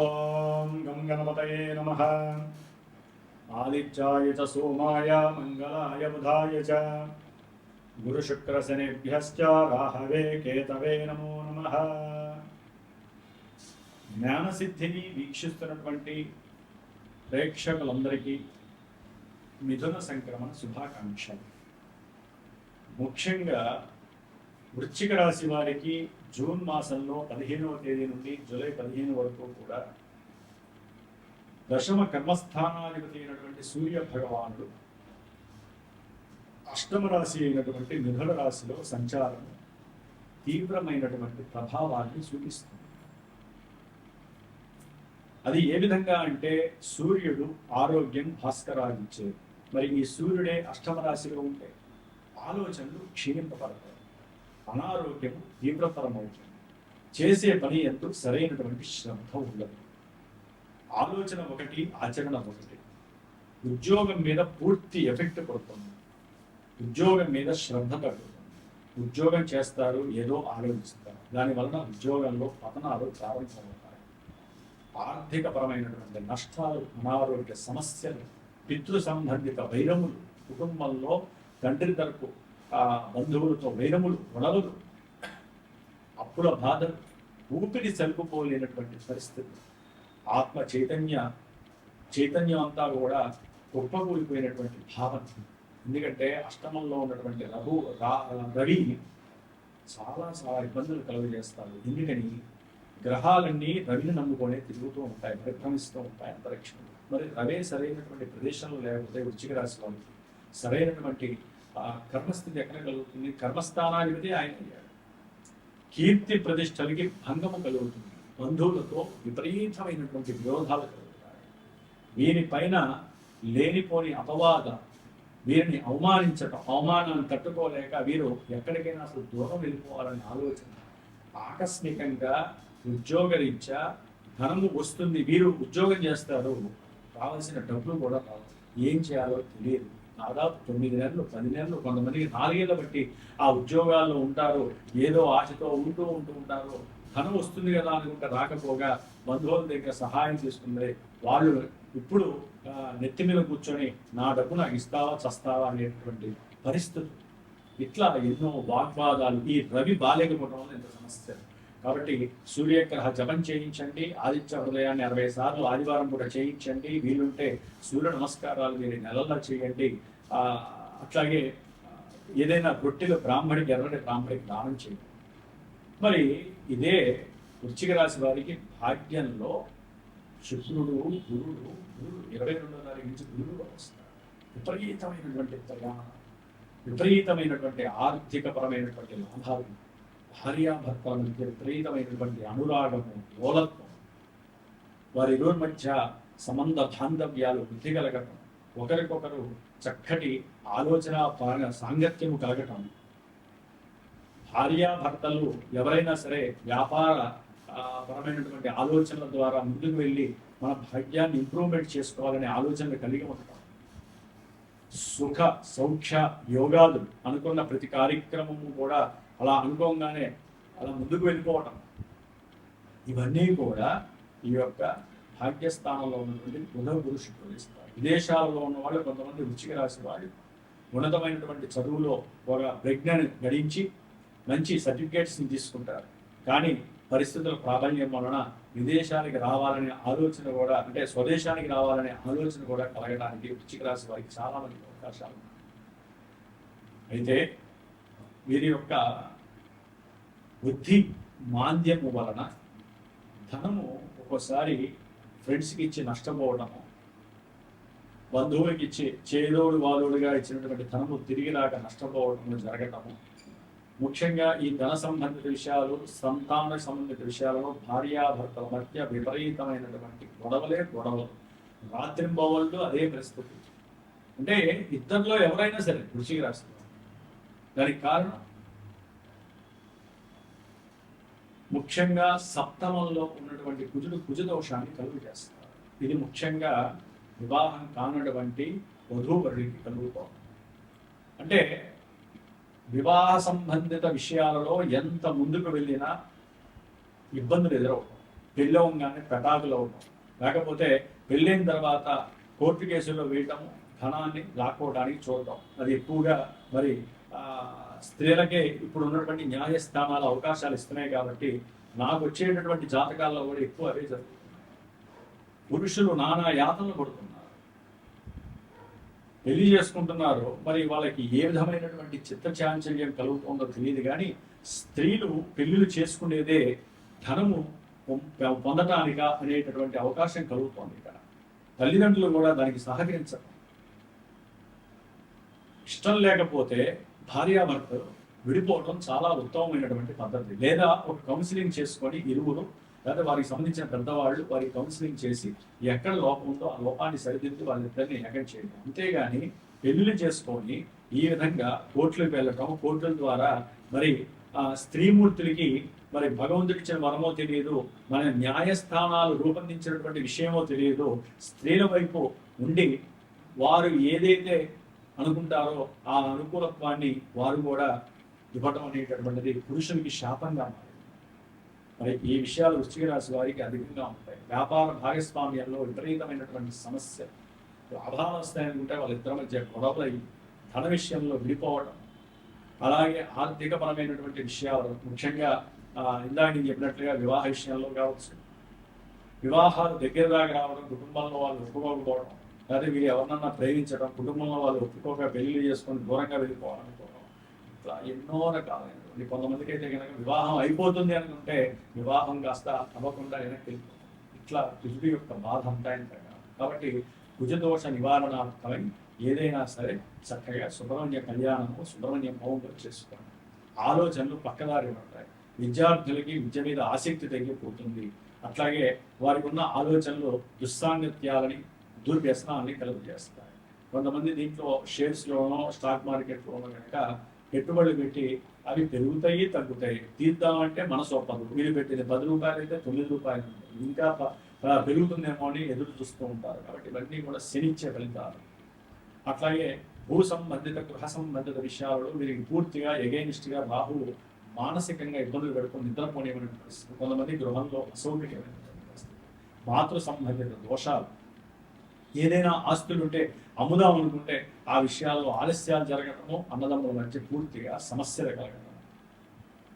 ఓం గం గణపతయే నమః. ఆదిత్యాయ చ సోమాయ మంగళాయ బుధాయ చ గురుశుక్రశనిభ్యశ్చ రాహవే కేతవే నమో నమః. జ్ఞానసిద్ధిని వీక్షిస్తున్నటువంటి ప్రేక్షకులందరికీ మిథున సంక్రమణ శుభాకాంక్షలు. ముఖ్యంగా వృశ్చిక రాశి వారికి జూన్ మాసంలో 15వ తేదీ నుండి జూలై 15 వరకు కూడా దశమ కర్మస్థానాధిపతి అయినటువంటి సూర్య భగవానుడు అష్టమ రాశి అయినటువంటి మిథున రాశిలో సంచారం తీవ్రమైనటువంటి ప్రభావాన్ని చూపిస్తుంది. అది ఏ విధంగా అంటే సూర్యుడు ఆరోగ్యం భాస్కరాదిచ్చేది. మరి ఈ సూర్యుడే అష్టమ రాశిలో ఉంటే ఆలోచనలు క్షీణింపబడతాయి, అనారోగ్యం తీవ్రతరమవుతుంది, చేసే పని ఎంతో సరైనటువంటి శ్రద్ధ ఉండదు, ఆలోచన ఒకటి ఆచరణ ఒకటి, ఉద్యోగం మీద పూర్తి ఎఫెక్ట్ పడుతుంది, ఉద్యోగం మీద శ్రద్ధ తగ్గుతుంది, ఉద్యోగం చేస్తారు ఏదో ఆలోచిస్తారు, దానివలన ఉద్యోగంలో పతనాలు ప్రారంభమవుతాయి, ఆర్థికపరమైనటువంటి నష్టాలు, అనారోగ్య సమస్యలు, పితృ సంబంధిత వైరములు, కుటుంబంలో తండ్రి తరపు బంధువులతో వైరములు, గొడవలు, అప్పుల బాధలు, ఊపిరి సలుపుకోలేనటువంటి పరిస్థితి, ఆత్మ చైతన్యం అంతా కూడా కుప్పకూలిపోయినటువంటి భావన. ఎందుకంటే అష్టమంలో ఉన్నటువంటి రవి చాలా చాలా ఇబ్బందులు కలుగజేస్తారు. ఎందుకని గ్రహాలన్నీ రవిని నమ్ముకొనే తిరుగుతూ ఉంటాయి, పరిభ్రమిస్తూ ఉంటాయి అంతరిక్షంలో. మరి రవే సరైనటువంటి ప్రదేశంలో లేకపోతే వృశ్చిక రాశి వాళ్ళకి సరైనటువంటి కర్మస్థితి ఎక్కడ కలుగుతుంది? కర్మస్థానాధిపతి ఆయన అయ్యాడు. కీర్తి ప్రతిష్టలకి భంగము కలుగుతుంది, బంధువులతో విపరీతమైనటువంటి విరోధాలు కలుగుతాయి. వీరిపైన లేనిపోని అపవాద, వీరిని అవమానాన్ని తట్టుకోలేక వీరు ఎక్కడికైనా అసలు దూరం వెళ్ళిపోవాలనే ఆలోచన, ఆకస్మికంగా ఉద్యోగరీత్యా ధనము వస్తుంది, వీరు ఉద్యోగం చేస్తారు, కావలసిన డబ్బులు కూడా రావు, ఏం చేయాలో తెలియదు. దాదాపు 9 నెలలు 10 నెలలు, కొంతమందికి 4 ఏళ్ళ బట్టి ఆ ఉద్యోగాల్లో ఉంటారు, ఏదో ఆశతో ఉంటూ ఉంటారు. ధనం వస్తుంది కదా అనుకుంటే రాకపోగా బంధువుల దగ్గర సహాయం తీసుకుంది, వాళ్ళు ఇప్పుడు నెత్తి మీద కూర్చొని నా డబ్బు నాకు ఇస్తావా చస్తావా అనేటువంటి పరిస్థితులు. ఇట్లా ఎన్నో వాగ్వాదాలు. ఈ రవి బాలేకపోవడం వల్ల ఎంత సమస్య. కాబట్టి సూర్యగ్రహ జపం చేయించండి, ఆదిత్య హృదయాన్ని 60 సార్లు ఆదివారం కూడా చేయించండి, వీలుంటే సూర్య నమస్కారాలు మీరు నెలల్లో చేయండి. అట్లాగే ఏదైనా రొట్టెలు ఎర్రటి బ్రాహ్మడికి దానం చేయండి. మరి ఇదే వృశ్చిక రాశి వారికి భాగ్యంలో శుక్రుడు, గురుడు 22వ తారీఖు నుంచి గురుడు వస్తారు. విపరీతమైనటువంటి ప్రయాణం, విపరీతమైనటువంటి ఆర్థికపరమైనటువంటి లాభాలు, భార్యాభర్తల మధ్య విపరీతమైనటువంటి అనురాగము, లోలత్వం, వారిరువురి మధ్య సంబంధ బాంధవ్యాలు వృద్ధి కలగటం, ఒకరికొకరు చక్కటి ఆలోచన సాంగత్యము కలగటం, భార్యాభర్తలు ఎవరైనా సరే వ్యాపార పరమైనటువంటి ఆలోచనల ద్వారా ముందుకు వెళ్ళి మన భాగ్యాన్ని ఇంప్రూవ్మెంట్ చేసుకోవాలనే ఆలోచనలు కలిగి ఉండటం, సుఖ సౌఖ్య యోగాలు అనుకున్న ప్రతి కార్యక్రమము కూడా అలా అనుకోగానే అలా ముందుకు వెళ్ళిపోవటం, ఇవన్నీ కూడా ఈ యొక్క భాగ్యస్థానంలో ఉన్నటువంటి బుధ గురు శుక్రులు ఇస్తారు. విదేశాలలో ఉన్న వాళ్ళు కొంతమంది వృశ్చిక రాశి వాళ్ళు ఉన్నతమైనటువంటి చదువులో ఒక ప్రజ్ఞని గడించి మంచి సర్టిఫికేట్స్ని తీసుకుంటారు. కానీ పరిస్థితుల ప్రాబల్యం వలన విదేశానికి రావాలనే ఆలోచన కూడా, అంటే స్వదేశానికి రావాలనే ఆలోచన కూడా కలగడానికి వృశ్చిక రాశి వారికి చాలా మంది అవకాశాలు ఉన్నాయి. అయితే వీరి యొక్క బుద్ధి మాంద్యము వలన ధనము ఒక్కోసారి ఫ్రెండ్స్కి ఇచ్చి నష్టపోవడము, బంధువులకి ఇచ్చి చేదోడు వాదోడుగా ఇచ్చినటువంటి ధనము తిరిగి రాక నష్టపోవడము జరగటము. ముఖ్యంగా ఈ ధన సంబంధిత విషయాలు, సంతాన సంబంధిత విషయాలలో భార్యాభర్తల మధ్య విపరీతమైనటువంటి గొడవలు, రాత్రింబవళ్ళు అదే పరిస్థితి. అంటే ఇద్దరిలో ఎవరైనా సరే వృశ్చిక రాశిలో. దానికి కారణం ముఖ్యంగా సప్తమంలో ఉన్నటువంటి కుజదోషాన్ని కలుగు చేస్తారు. ఇది ముఖ్యంగా వివాహం కానటువంటి వధూవరుడికి కలుగుతోంది. అంటే వివాహ సంబంధిత విషయాలలో ఎంత ముందుకు వెళ్ళినా ఇబ్బందులు ఎదురవుతాయి. పెళ్ళి అవ్వగానే పెటాకులు అవ్వడం, లేకపోతే పెళ్ళైన తర్వాత కోర్టు కేసుల్లో వేయటము, ధనాన్ని లాక్కోవడానికి చూడటం, అది ఎక్కువగా మరి స్త్రీలకే ఇప్పుడు ఉన్నటువంటి న్యాయస్థానాల అవకాశాలు ఇస్తున్నాయి కాబట్టి నాకు వచ్చేటటువంటి జాతకాల్లో కూడా ఎక్కువ అవే జరుగుతుంది. పురుషులు నానా యాతనలు పడుతున్నారు, పెళ్లి చేసుకుంటున్నారు, మరి వాళ్ళకి ఏ విధమైనటువంటి చిత్తచాంచల్యం కలుగుతుందో తెలియదు. కానీ స్త్రీలు పెళ్లిళ్ళు చేసుకునేదే ధనము పొందటానిక అనేటటువంటి అవకాశం కలుగుతోంది. ఇక్కడ తల్లిదండ్రులు కూడా దానికి సహకరించరు. ఇష్టం లేకపోతే భార్యాభర్తలు విడిపోవడం చాలా ఉత్తమమైనటువంటి పద్ధతి. లేదా ఒక కౌన్సిలింగ్ చేసుకొని ఇరువురు లేదా వారికి సంబంధించిన పెద్దవాళ్ళు వారికి కౌన్సిలింగ్ చేసి ఎక్కడ లోపం ఉందో ఆ లోపాన్ని సరిదిద్ది వాళ్ళిద్దరిని ఏకం చేయడం. అంతేగాని పెళ్లిళ్ళు చేసుకొని ఈ విధంగా కోర్టులకు వెళ్ళటం, కోర్టుల ద్వారా మరి స్త్రీమూర్తులకి మరి భగవంతుడిచ్చిన వరమో తెలియదు, మన న్యాయస్థానాలు రూపొందించినటువంటి విషయమో తెలియదు, స్త్రీల వైపు ఉండి వారు ఏదైతే అనుకుంటారో ఆ అనుకూలత్వాన్ని వారు కూడా ఇవ్వటం అనేటటువంటిది పురుషులకి శాపంగా మారింది. మరి ఈ విషయాలు వృశ్చిక రాశి వారికి అధికంగా ఉంటాయి. వ్యాపార భాగస్వామ్యంలో విపరీతమైనటువంటి సమస్య, లాభాలు వస్తాయనుకుంటే వాళ్ళిద్దరి మధ్య గొడవలు, ధన విషయంలో విడిపోవడం, అలాగే ఆర్థికపరమైనటువంటి విషయాలు, ముఖ్యంగా ఇందాక నేను చెప్పినట్లుగా వివాహ విషయంలో కావచ్చు, వివాహాలు దగ్గర దాకా రావడం, కుటుంబంలో వాళ్ళు ఒప్పుకోకపోవడం, లేదా వీరు ఎవరినన్నా ప్రేమించడం, కుటుంబంలో వాళ్ళు ఒప్పుకోక పెళ్లి చేసుకొని దూరంగా వెళ్ళిపోవాలనుకోవడం, ఇట్లా ఎన్నో రకాలైనటువంటి. కొంతమందికి అయితే కనుక వివాహం అయిపోతుంది అనుకుంటే వివాహం కాస్త అవ్వకుండా వెనక్కి వెళ్ళిపోతుంది. ఇట్లా కుజుడి యొక్క బాధ ఉంటాయంతగా. కాబట్టి కుజదోష నివారణార్థమై ఏదైనా సరే చక్కగా సుబ్రహ్మణ్య కళ్యాణము, సుబ్రహ్మణ్య హోమం చేసుకోండి. ఆలోచనలు పక్కదారి పడతాయి. విద్యార్థులకి విద్య మీద ఆసక్తి తగ్గిపోతుంది. అట్లాగే వారికి ఉన్న ఆలోచనలు దుస్సాంగత్యాలని, దుర్వ్యసనాన్ని కలుగజేస్తాయి. కొంతమంది దీంట్లో షేర్స్లోనో స్టాక్ మార్కెట్లోనో కనుక పెట్టుబడులు పెట్టి అవి పెరుగుతాయి, తగ్గుతాయి. తీద్దామంటే మనసు ఒప్పదు. వీళ్ళు పెట్టేది 10 రూపాయలు అయితే 9 రూపాయలు ఇంకా పెరుగుతుందేమో అని ఎదురు చూస్తూ ఉంటారు. కాబట్టి ఇవన్నీ కూడా శనిచ్చే ఫలితాలు. అట్లాగే భూ సంబంధిత, గృహ సంబంధిత విషయాలలో వీరికి పూర్తిగా ఎగైనిస్ట్గా రాహువు మానసికంగా ఇబ్బందులు పెడుతుంది, నిద్రపోనేమైన పరిస్థితి. కొంతమంది గృహంలో అసౌకర్యమైన పరిస్థితి, మాతృ సంబంధిత దోషాలు, ఏదైనా ఆస్తులు ఉంటే అమ్ముదాం అనుకుంటే ఆ విషయాల్లో ఆలస్యాలు జరగటము, అన్నదమ్ముల మధ్య పూర్తిగా సమస్యలు కలగడం.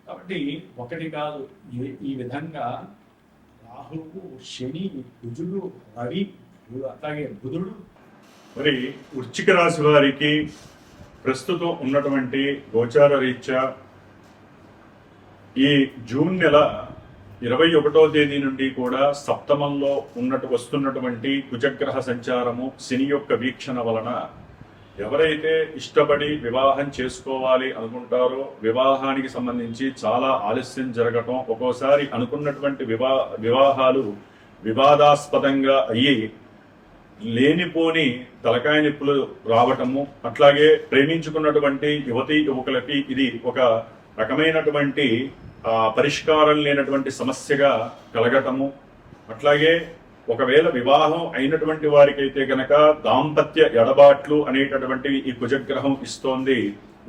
కాబట్టి ఒకటి కాదు, ఈ విధంగా రాహువు, శని, కుజుడు, రవి, అట్లాగే బుధుడు. మరి వృశ్చిక రాశి వారికి ప్రస్తుతం ఉన్నటువంటి గోచార రీత్యా ఈ జూన్ నెల 21వ తేదీ నుండి కూడా సప్తమంలో వస్తున్నటువంటి కుజగ్రహ సంచారము, శని యొక్క వీక్షణ వలన ఎవరైతే ఇష్టపడి వివాహం చేసుకోవాలి అనుకుంటారో వివాహానికి సంబంధించి చాలా ఆలస్యం జరగటం, ఒక్కోసారి అనుకున్నటువంటి వివాహాలు వివాదాస్పదంగా అయ్యి లేనిపోని తలకాయ నొప్పులు రావటము, అట్లాగే ప్రేమించుకున్నటువంటి యువతీ యువకులకి ఇది ఒక రకమైనటువంటి పరిష్కారం లేనటువంటి సమస్యగా కలగటము, అట్లాగే ఒకవేళ వివాహం అయినటువంటి వారికైతే గనక దాంపత్య ఎడబాట్లు అనేటటువంటివి ఈ కుజగ్రహం ఇస్తోంది.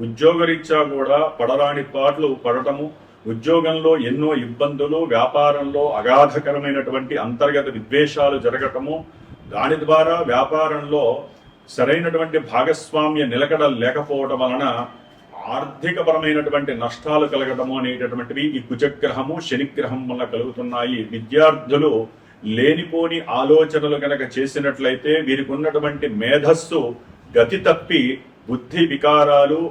ఉద్యోగరీత్యా కూడా పడరాని పాటలు పడటము, ఉద్యోగంలో ఎన్నో ఇబ్బందులు, వ్యాపారంలో అగాధకరమైనటువంటి అంతర్గత విద్వేషాలు జరగటము, దాని ద్వారా వ్యాపారంలో సరైనటువంటి భాగస్వామ్య నిలకడ లేకపోవడం వలన ఆర్థికపరమైనటువంటి నష్టాలు కలగటము అనేటటువంటివి ఈ కుజగ్రహము, శనిగ్రహం వల్ల కలుగుతున్నాయి. విద్యార్థులు లేనిపోని ఆలోచనలు కనుక చేసినట్లయితే వీరికి ఉన్నటువంటి మేధస్సు గతి తప్పి బుద్ధి వికారాలు,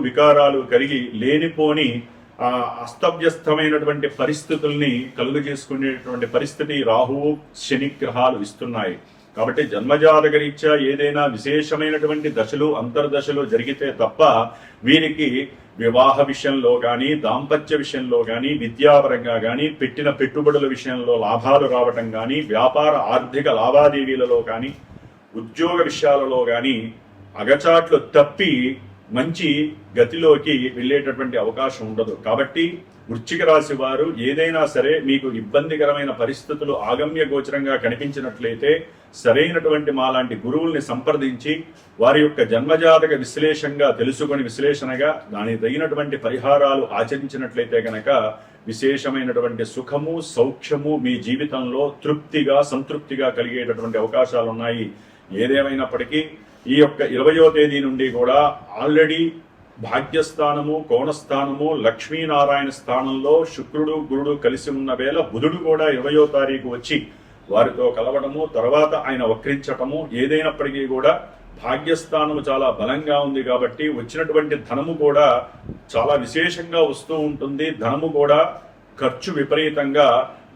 వికారాలు కలిగి లేనిపోని అస్తవ్యస్తమైనటువంటి పరిస్థితుల్ని కలుగజేసుకునేటువంటి పరిస్థితి రాహువు, శని గ్రహాలు ఇస్తున్నాయి. కాబట్టి జన్మజాతక రీత్యా ఏదైనా విశేషమైనటువంటి దశలు, అంతర్దశలు జరిగితే తప్ప వీరికి వివాహ విషయంలో కానీ, దాంపత్య విషయంలో కానీ, విద్యాపరంగా కానీ, పెట్టిన పెట్టుబడుల విషయంలో లాభాలు రావటం కానీ, వ్యాపార ఆర్థిక లావాదేవీలలో కానీ, ఉద్యోగ విషయాలలో కానీ అగచాట్లు తప్పి మంచి గతిలోకి వెళ్ళేటటువంటి అవకాశం ఉండదు. కాబట్టి వృశ్చిక రాశి వారు ఏదైనా సరే మీకు ఇబ్బందికరమైన పరిస్థితులు ఆగమ్య గోచరంగా కనిపించినట్లయితే సరైనటువంటి మాలాంటి గురువుల్ని సంప్రదించి వారి యొక్క జన్మజాతక విశ్లేషణగా తెలుసుకొని విశ్లేషణగా దానికి తగినటువంటి పరిహారాలు ఆచరించినట్లయితే కనుక విశేషమైనటువంటి సుఖము సౌఖ్యము మీ జీవితంలో తృప్తిగా సంతృప్తిగా కలిగేటటువంటి అవకాశాలు ఉన్నాయి. ఏదేమైనప్పటికీ ఈ యొక్క 20వ తేదీ నుండి కూడా ఆల్రెడీ భాగ్యస్థానము కోణస్థానము లక్ష్మీనారాయణ స్థానంలో శుక్రుడు గురుడు కలిసి ఉన్న వేళ బుధుడు కూడా 20వ తారీఖు వచ్చి వారితో కలవడము, తర్వాత ఆయన వక్రించటము, ఏదైనప్పటికీ కూడా భాగ్యస్థానము చాలా బలంగా ఉంది కాబట్టి వచ్చినటువంటి ధనము కూడా చాలా విశేషంగా వస్తూ ఉంటుంది. ధనము కూడా ఖర్చు విపరీతంగా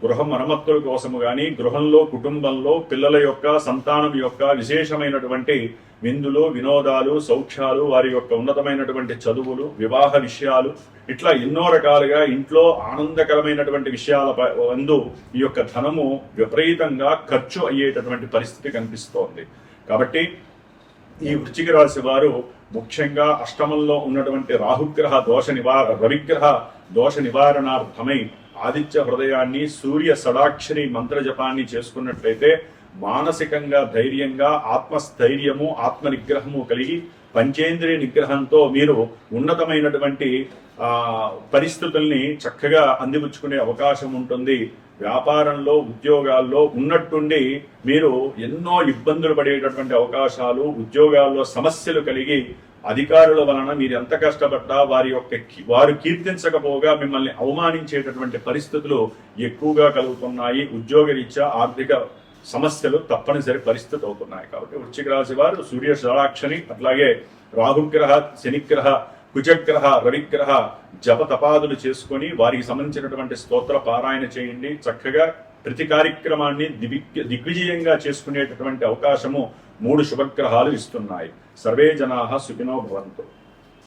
గృహ మరమ్మతుల కోసము కానీ గృహంలో కుటుంబంలో పిల్లల యొక్క సంతానం యొక్క విశేషమైనటువంటి విందులు వినోదాలు సౌఖ్యాలు వారి యొక్క ఉన్నతమైనటువంటి చదువులు వివాహ విషయాలు ఇట్లా ఎన్నో రకాలుగా ఇంట్లో ఆనందకరమైనటువంటి విషయాల వందు ఈ యొక్క ధనము విపరీతంగా ఖర్చు అయ్యేటటువంటి పరిస్థితి కనిపిస్తోంది. కాబట్టి ఈ వృశ్చిక రాశి వారు ముఖ్యంగా అష్టమంలో ఉన్నటువంటి రాహుగ్రహ రవిగ్రహ దోష నివారణార్థమై ఆదిత్య హృదయాన్ని సూర్య షడాక్షరి మంత్ర జపాన్ని చేసుకున్నట్లయితే మానసికంగా ధైర్యంగా ఆత్మస్థైర్యము ఆత్మ నిగ్రహము కలిగి పంచేంద్రియ నిగ్రహంతో మీరు ఉన్నతమైనటువంటి పరిస్థితుల్ని చక్కగా అందిపుచ్చుకునే అవకాశం ఉంటుంది. వ్యాపారంలో ఉద్యోగాల్లో ఉన్నట్టుండి మీరు ఎన్నో ఇబ్బందులు పడేటటువంటి అవకాశాలు, ఉద్యోగాల్లో సమస్యలు కలిగి అధికారుల వలన మీరు ఎంత కష్టపడ్డా వారు కీర్తించకపోగా మిమ్మల్ని అవమానించేటటువంటి పరిస్థితులు ఎక్కువగా కలుగుతున్నాయి. ఉద్యోగరీత్యా ఆర్థిక సమస్యలు తప్పనిసరి పరిస్థితి అవుతున్నాయి. కాబట్టి వృశ్చిక రాశి వారు సూర్య షడాక్షని అట్లాగే రాహుగ్రహ శనిగ్రహ కుజగ్రహ రవిగ్రహ జప తపాదులు చేసుకొని వారికి సంబంధించినటువంటి స్తోత్ర పారాయణ చేయండి. చక్కగా ప్రతి కార్యక్రమాన్ని దిగ్విజయంగా చేసుకునేటటువంటి అవకాశము 3 శుభగ్రహాలు ఇస్తున్నాయి. సర్వే జనాః సుఖినో భవంతు.